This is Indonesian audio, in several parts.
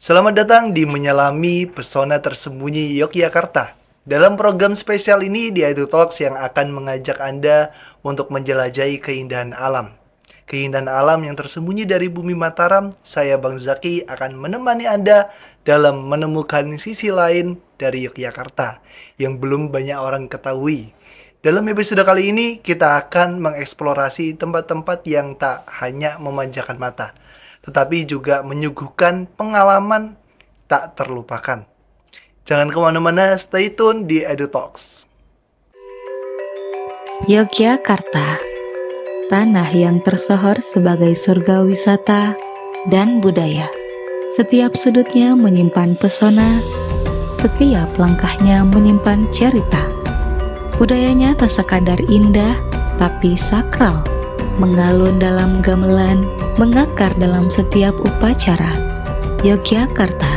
Selamat datang di Menyelami Pesona Tersembunyi Yogyakarta. Dalam program spesial ini di Edu Talks yang akan mengajak Anda untuk menjelajahi keindahan alam. Keindahan alam yang tersembunyi dari bumi Mataram, saya Bang Zaki akan menemani Anda dalam menemukan sisi lain dari Yogyakarta yang belum banyak orang ketahui. Dalam episode kali ini, kita akan mengeksplorasi tempat-tempat yang tak hanya memanjakan mata, tetapi juga menyuguhkan pengalaman tak terlupakan. Jangan kemana-mana, stay tune di Edu Talks. Yogyakarta, tanah yang tersohor sebagai surga wisata dan budaya. Setiap sudutnya menyimpan pesona, setiap langkahnya menyimpan cerita. Budayanya tak sekadar indah, tapi sakral, mengalun dalam gamelan, mengakar dalam setiap upacara. Yogyakarta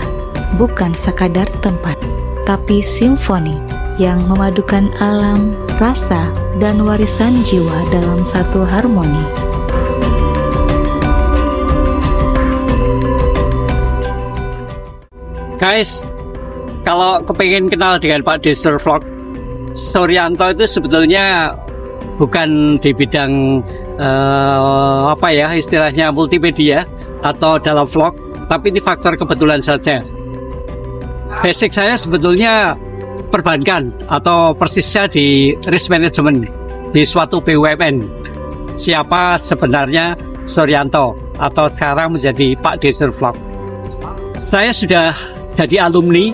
bukan sekadar tempat, tapi simfoni yang memadukan alam, rasa, dan warisan jiwa dalam satu harmoni. Guys, kalau kepingin kenal dengan Pak Desur Vlog, Suryanto itu sebetulnya bukan di bidang istilahnya multimedia atau dalam vlog, tapi ini faktor kebetulan saja. Basic saya sebetulnya perbankan atau persisnya di risk management di suatu BUMN. Siapa sebenarnya Suryanto atau sekarang menjadi Pak Desur Vlog? Saya sudah jadi alumni,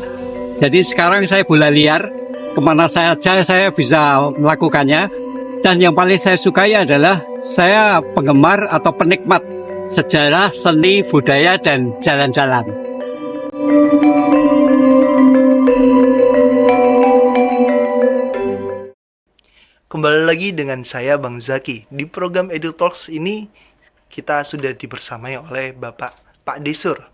jadi sekarang saya bola liar. Kemana saja saya bisa melakukannya. Dan yang paling saya sukai adalah saya penggemar atau penikmat sejarah, seni, budaya, dan jalan-jalan. Kembali lagi dengan saya Bang Zaki. Di program Edu Talks ini kita sudah dibersamai oleh Bapak Pak Desur.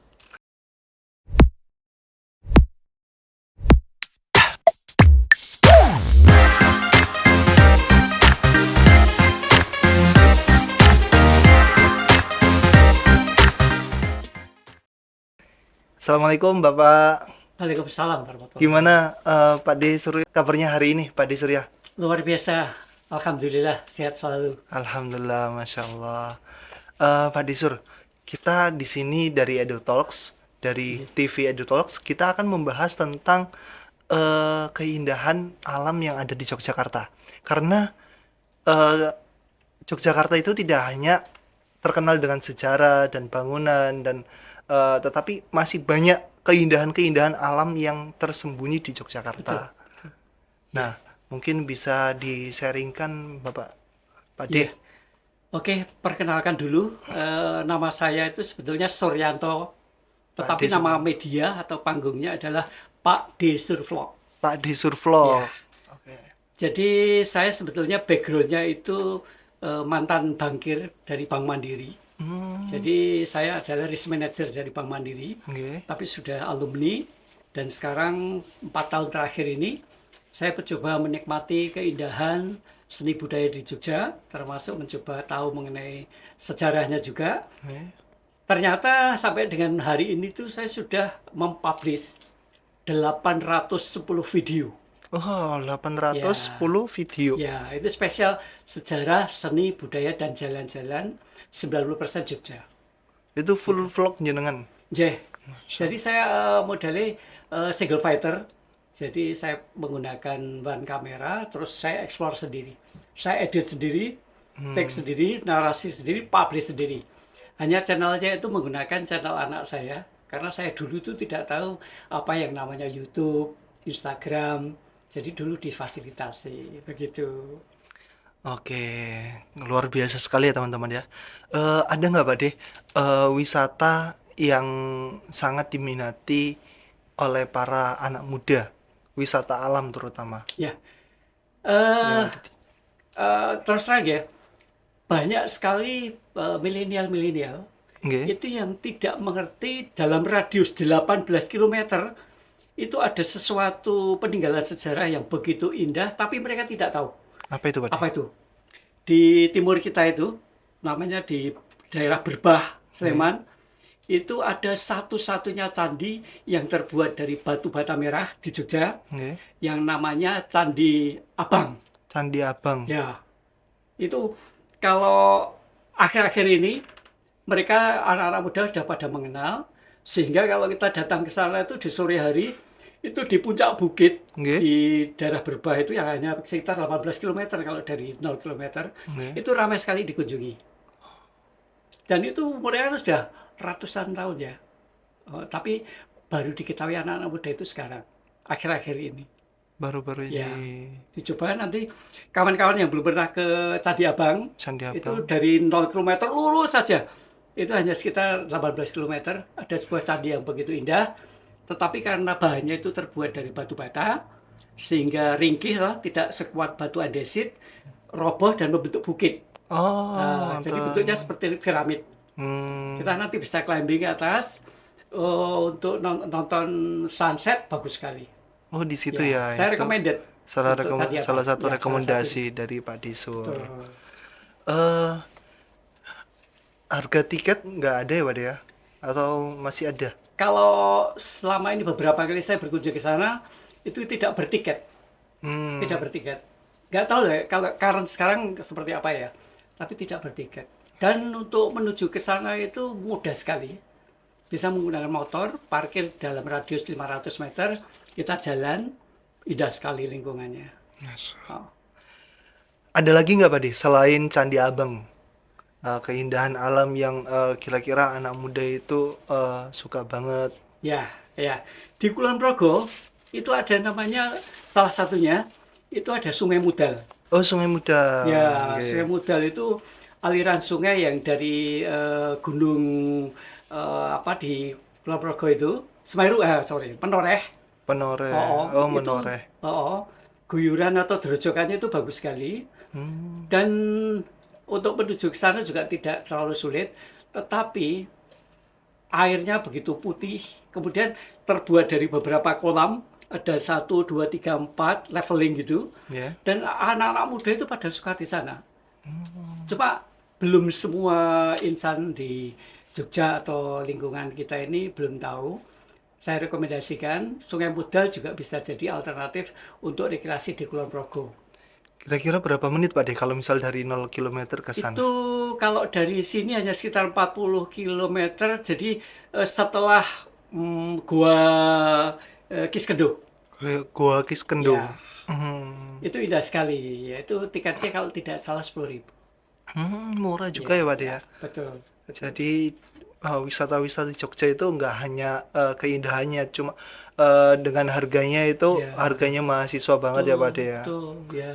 Assalamualaikum Bapak. Waalaikumsalam warahmatullahi. Gimana Pak Desur kabarnya hari ini Pak Desur ya? Luar biasa, alhamdulillah sehat selalu. Alhamdulillah, Masya Allah. Pak Desur, kita di sini dari Edu Talks, dari TV Edu Talks, kita akan membahas tentang keindahan alam yang ada di Yogyakarta. Karena Yogyakarta itu tidak hanya terkenal dengan sejarah dan bangunan dan tetapi masih banyak keindahan-keindahan alam yang tersembunyi di Yogyakarta. Nah, mungkin bisa di-sharingkan Bapak Pak D. Oke, perkenalkan dulu, nama saya itu sebetulnya Suryanto, tetapi Desur. nama media atau panggungnya adalah Pak Desur Vlog. Pak Desur Vlog. Ya. Oke. Jadi saya sebetulnya backgroundnya itu mantan bankir dari Bank Mandiri. Jadi saya adalah risk manager dari Bank Mandiri, Oke. tapi sudah alumni dan sekarang 4 tahun terakhir ini saya mencoba menikmati keindahan seni budaya di Jogja, termasuk mencoba tahu mengenai sejarahnya juga. Oke. Ternyata sampai dengan hari ini tuh saya sudah mempublish 810 video. Oh, 810 video. Ya, itu spesial sejarah, seni, budaya, dan jalan-jalan 90% Jogja. Itu full vlog jenengan. Jadi saya modelnya single fighter. Jadi saya menggunakan bahan kamera, terus saya explore sendiri. Saya edit sendiri, take sendiri, narasi sendiri, publish sendiri. Hanya channelnya itu menggunakan channel anak saya, karena saya dulu itu tidak tahu apa yang namanya YouTube, Instagram. Jadi dulu difasilitasi, begitu. Oke, luar biasa sekali ya teman-teman ya. Ada nggak Pak De wisata yang sangat diminati oleh para anak muda, wisata alam terutama? Ya, eh, terus terang ya, banyak sekali milenial-milenial Oke. itu yang tidak mengerti dalam radius 18 km itu ada sesuatu peninggalan sejarah yang begitu indah, tapi mereka tidak tahu. Apa itu Pak De? Apa itu? Di timur kita itu, namanya di daerah Berbah, Sleman, itu ada satu-satunya candi yang terbuat dari batu bata merah di Jogja Nggih. yang namanya Candi Abang. Candi Abang. Ya, itu kalau akhir-akhir ini mereka anak-anak muda sudah pada mengenal, sehingga kalau kita datang ke sana itu di sore hari itu di puncak bukit Nggih. di daerah Berbah itu yang hanya sekitar 18 km kalau dari 0 km Nggih. itu ramai sekali dikunjungi. Dan itu umurnya kan sudah ratusan tahun ya. Tapi baru diketahui anak-anak muda itu sekarang, akhir-akhir ini. Baru-baru ini Ya, dicoba nanti kawan-kawan yang belum pernah ke Candi Abang, Candi itu Abang. dari 0 km lurus saja. Itu hanya sekitar 18 km. Ada sebuah candi yang begitu indah, tetapi karena bahannya itu terbuat dari batu bata, sehingga ringkih lah, tidak sekuat batu andesit, roboh dan membentuk bukit. Oh, Nah, jadi mantap. bentuknya seperti piramid. Hmm. Kita nanti bisa climbing ke atas untuk nonton sunset, bagus sekali. Oh, di situ Ya, ya. saya Itu recommended untuk Candi Abang. salah satu Ya, salah rekomendasi dari Pak Disur. Betul. Eh, harga tiket nggak ada ya, Pak ya? Atau masih ada? Kalau selama ini beberapa kali saya berkunjung ke sana, itu tidak bertiket. Hmm. Tidak bertiket. Nggak tahu ya, kalau sekarang seperti apa ya. Tapi tidak bertiket. Dan untuk menuju ke sana itu mudah sekali. Bisa menggunakan motor, parkir dalam radius 500 meter, kita jalan, indah sekali lingkungannya. Yes. Oh. Ada lagi nggak, Pak De, selain Candi Abang? Keindahan alam yang kira-kira anak muda itu suka banget. Ya, ya. Di Kulon Progo itu ada namanya, salah satunya itu ada Sungai Mudal. Oh, Sungai Muda. Ya, Oke. Sungai Mudal itu aliran sungai yang dari gunung apa di Kulon Progo itu, Semeru, Menoreh. Penoreh. Oh, Oh, itu, Menoreh. guyuran atau gerojokannya itu bagus sekali. Hmm. Dan untuk menuju ke sana juga tidak terlalu sulit, tetapi airnya begitu putih, kemudian terbuat dari beberapa kolam, ada 1, 2, 3, 4 leveling gitu, Ya. dan anak-anak muda itu pada suka di sana. Cuma belum semua insan di Jogja atau lingkungan kita ini belum tahu. Saya rekomendasikan Sungai Mudal juga bisa jadi alternatif untuk rekreasi di Kulon Progo. Kira-kira berapa menit, Pak De, kalau misal dari 0 km ke sana? Itu kalau dari sini hanya sekitar 40 km, jadi setelah Gua Kiskendou. Gua Kiskendou. Ya, Hmm. itu indah sekali. Ya, itu tiketnya kalau tidak salah 10.000. Murah juga ya, Pak De ya. Betul, betul. Jadi wisata-wisata di Jogja itu nggak hanya keindahannya, cuma dengan harganya itu Ya. harganya mahasiswa banget ya, Pak De ya. Betul, ya.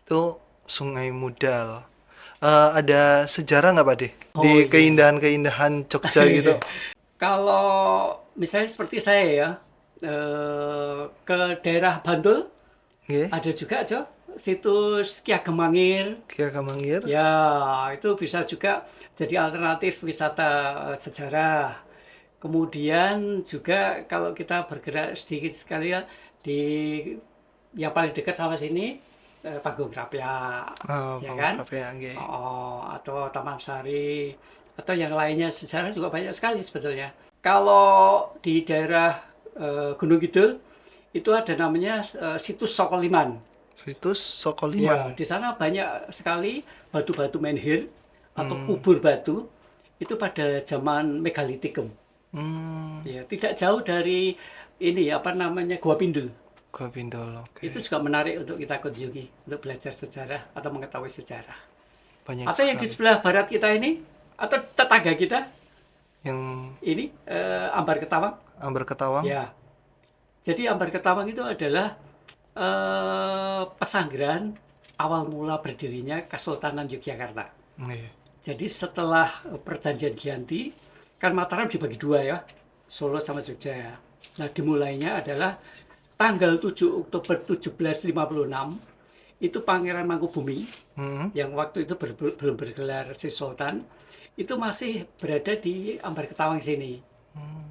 Itu Sungai Mudal. Ada sejarah nggak, Pak De? Oh, Di iya. keindahan-keindahan Jogja gitu. Kalau misalnya seperti saya ya, ke daerah Bantul, Nggih, ada juga, Jo, situs Ki Ageng Mangir. Ki Ageng Mangir. Ya, itu bisa juga jadi alternatif wisata sejarah. Kemudian juga kalau kita bergerak sedikit sekali ya di yang paling dekat sama sini, Panggung Krapyak, Oh, ya Panggung kan? Krapyak, nggih. Atau Taman Sari, atau yang lainnya sejarah juga banyak sekali sebetulnya. Kalau di daerah Gunung Kidul itu ada namanya situs Sokoliman. Situs Ya, Sokoliman. di sana banyak sekali batu-batu menhir atau kubur batu itu pada zaman Megalitikum. Hmm, Ya, tidak jauh dari ini apa namanya Gua Pindul. Gua Pindol. Oke. Itu juga menarik untuk kita kunjungi untuk belajar sejarah atau mengetahui sejarah. Banyak Atau yang di sekali. sebelah barat kita ini atau tetangga kita Yang ini Ambar Ketawang. Ambar Ketawang. Ya. Jadi Ambar Ketawang itu adalah pesanggeran awal mula berdirinya Kesultanan Yogyakarta. Nggih. Jadi setelah perjanjian Giyanti, kan Mataram dibagi dua ya, Solo sama Jogja. Nah, dimulainya adalah tanggal 7 Oktober 1756, itu Pangeran Mangkubumi, Hmm. yang waktu itu belum bergelar si Sultan, itu masih berada di Ambar Ketawang sini.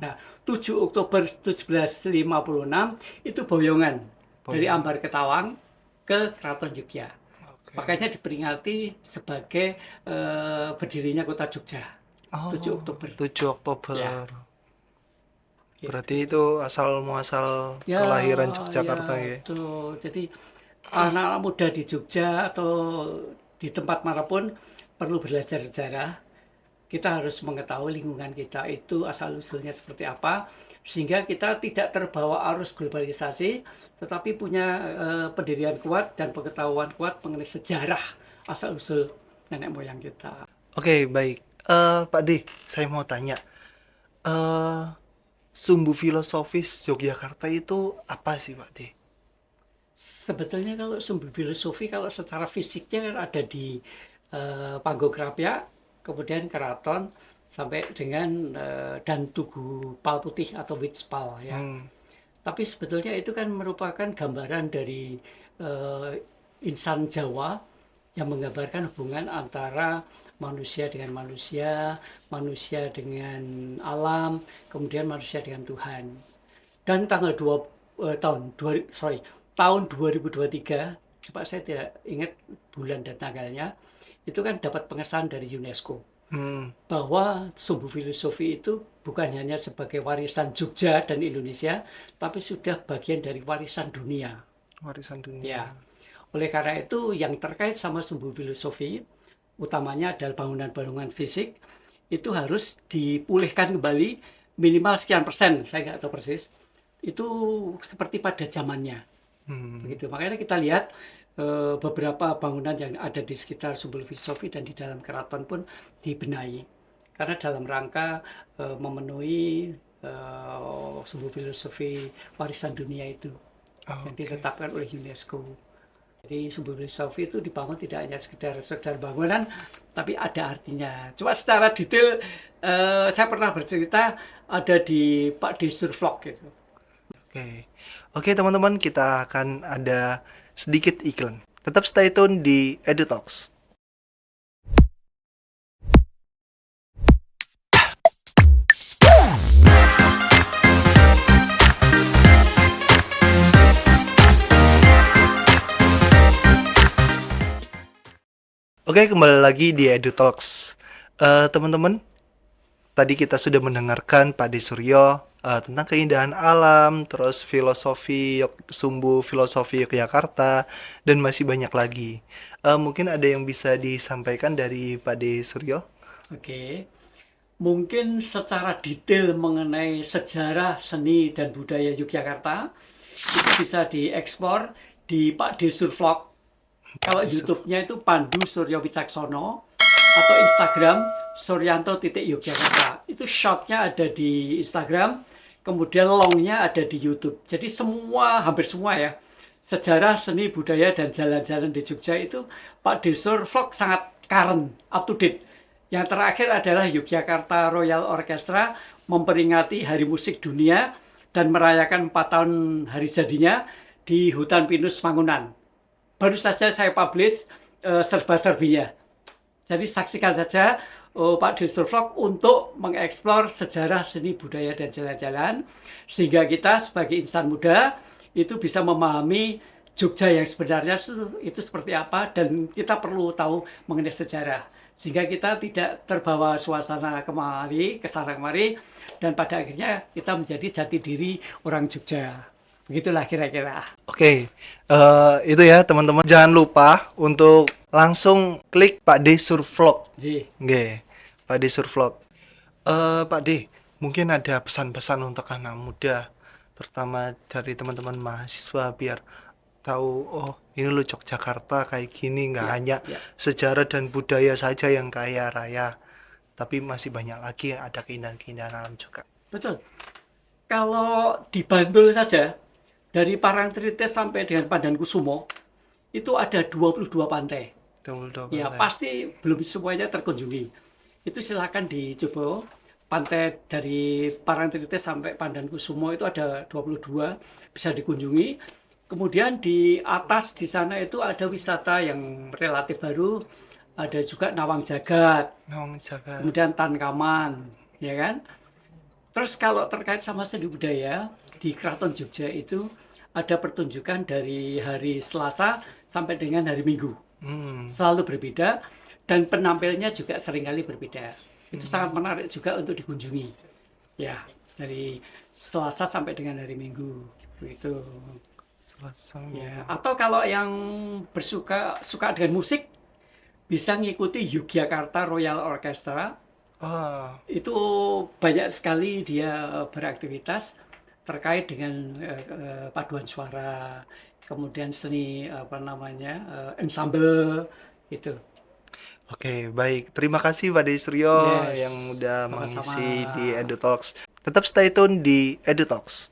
Nah, 7 Oktober 1756 itu boyongan dari Ambar Ketawang ke Keraton Jogja. Oke. Makanya diperingati sebagai berdirinya kota Jogja. Oh, 7 Oktober. 7 Oktober. Ya, gitu. Berarti itu asal muasal Ya, kelahiran ya, Yogyakarta ya. betul. Jadi anak-anak muda di Jogja atau di tempat manapun perlu belajar sejarah. Kita harus mengetahui lingkungan kita itu asal-usulnya seperti apa, sehingga kita tidak terbawa arus globalisasi, tetapi punya pendirian kuat dan pengetahuan kuat mengenai sejarah asal-usul nenek moyang kita. Oke, baik. Pak D, saya mau tanya. Eh, Sumbu filosofis Yogyakarta itu apa sih, Pak D? Sebetulnya kalau sumber filosofi, kalau secara fisiknya kan ada di Panggokrapya, kemudian Keraton, sampai dengan dan Tugu Pal Putih atau Witspal ya. Hmm, Tapi sebetulnya itu kan merupakan gambaran dari eh, insan Jawa yang menggambarkan hubungan antara manusia dengan manusia, manusia dengan alam, kemudian manusia dengan Tuhan. Dan tanggal 2 tahun 2023, coba saya tidak ingat bulan dan tanggalnya, itu kan dapat pengesahan dari UNESCO hmm, bahwa sumbu filosofi itu bukan hanya sebagai warisan Jogja dan Indonesia, tapi sudah bagian dari warisan dunia. warisan dunia. Ya, oleh karena itu yang terkait sama sumbu filosofi, utamanya adalah bangunan-bangunan fisik, itu harus dipulihkan kembali minimal sekian persen, saya nggak tahu persis, itu seperti pada zamannya. Hmm, Begitu. Makanya kita lihat beberapa bangunan yang ada di sekitar sumber filosofi dan di dalam keraton pun dibenahi. Karena dalam rangka memenuhi sumber filosofi warisan dunia itu yang oke. ditetapkan oleh UNESCO. Jadi sumber filosofi itu dibangun tidak hanya sekedar bangunan, tapi ada artinya. Cuma secara detail saya pernah bercerita ada di Pak Desur Vlog gitu. Oke. Oke, teman-teman, kita akan ada sedikit iklan. Tetap stay tune di EduTalks. Oke, kembali lagi di EduTalks. Teman-teman, tadi kita sudah mendengarkan Pak De Suryo tentang keindahan alam, terus sumbu filosofi Yogyakarta, dan masih banyak lagi. Mungkin ada yang bisa disampaikan dari Pak De Suryo? Oke. Mungkin secara detail mengenai sejarah seni dan budaya Yogyakarta itu bisa diekspor di Pak Desur Vlog. Kalau YouTube-nya itu Pandu Suryo Wicaksono atau Instagram Suryanto.Yogyakarta. Itu short-nya ada di Instagram, kemudian long-nya ada di YouTube. Jadi hampir semua ya, sejarah, seni, budaya, dan jalan-jalan di Jogja itu Pak Desur Vlog sangat current, up to date. Yang terakhir adalah Yogyakarta Royal Orchestra memperingati Hari Musik Dunia dan merayakan 4 tahun hari jadinya di Hutan Pinus Mangunan. Baru saja saya publish serba-serbinya. Jadi saksikan saja Pak Desur Vlog untuk mengeksplor sejarah, seni, budaya, dan jalan-jalan. Sehingga kita sebagai insan muda itu bisa memahami Jogja yang sebenarnya itu seperti apa. Dan kita perlu tahu mengenai sejarah. Sehingga kita tidak terbawa suasana kesana kemari. Dan pada akhirnya kita menjadi jati diri orang Jogja. Begitulah kira-kira. Oke, itu ya teman-teman. Jangan lupa untuk langsung klik Pak De Survlog. Ji. Oke, Pak De Survlog. Pak De, mungkin ada pesan-pesan untuk anak muda, terutama dari teman-teman mahasiswa biar tahu, oh ini loh Yogyakarta kayak gini, nggak hanya Ya. sejarah dan budaya saja yang kaya raya, tapi masih banyak lagi ada keindahan-keindahan alam juga. Betul. Kalau di Bantul saja, dari Parangtritis sampai dengan Pandankusumo, itu ada 22 pantai. Betul, Ya, pasti belum semuanya terkunjungi. Itu silakan dicoba. Pantai dari Parangtritis sampai Pandankusumo itu ada 22, bisa dikunjungi. Kemudian di atas di sana itu ada wisata yang relatif baru, ada juga Nawang Jagat, Nawang Jagat. kemudian Tankaman, ya kan? Terus kalau terkait sama seni budaya, di Keraton Jogja itu ada pertunjukan dari hari Selasa sampai dengan hari Minggu. Hmm, Selalu berbeda dan penampilnya juga seringkali berbeda. Itu sangat menarik juga untuk dikunjungi. Ya, dari Selasa sampai dengan hari Minggu begitu. Ya, atau kalau yang suka dengan musik bisa ngikuti Yogyakarta Royal Orchestra. Ah, Itu banyak sekali dia beraktivitas terkait dengan paduan suara, kemudian seni apa namanya ensemble gitu. oke, baik. Terima kasih Pak Desrio Yes, yang udah sama-sama. mengisi di EduTalks. Tetap stay tune di EduTalks.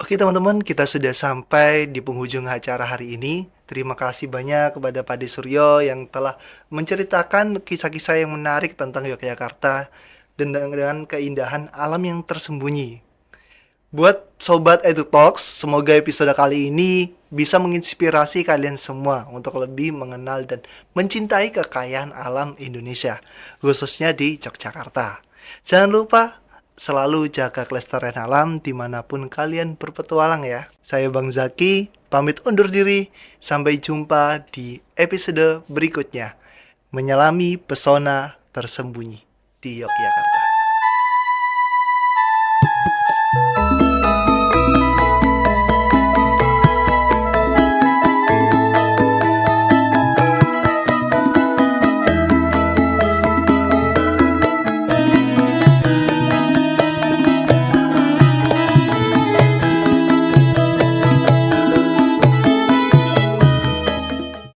Oke teman-teman, kita sudah sampai di penghujung acara hari ini. Terima kasih banyak kepada Pak Suryo yang telah menceritakan kisah-kisah yang menarik tentang Yogyakarta dan dengan keindahan alam yang tersembunyi. Buat Sobat EduTalks, semoga episode kali ini bisa menginspirasi kalian semua untuk lebih mengenal dan mencintai kekayaan alam Indonesia, khususnya di Yogyakarta. Jangan lupa selalu jaga kelestarian alam dimanapun kalian berpetualang ya. Saya Bang Zaki, pamit undur diri. Sampai jumpa di episode berikutnya. Menyelami pesona tersembunyi di Yogyakarta.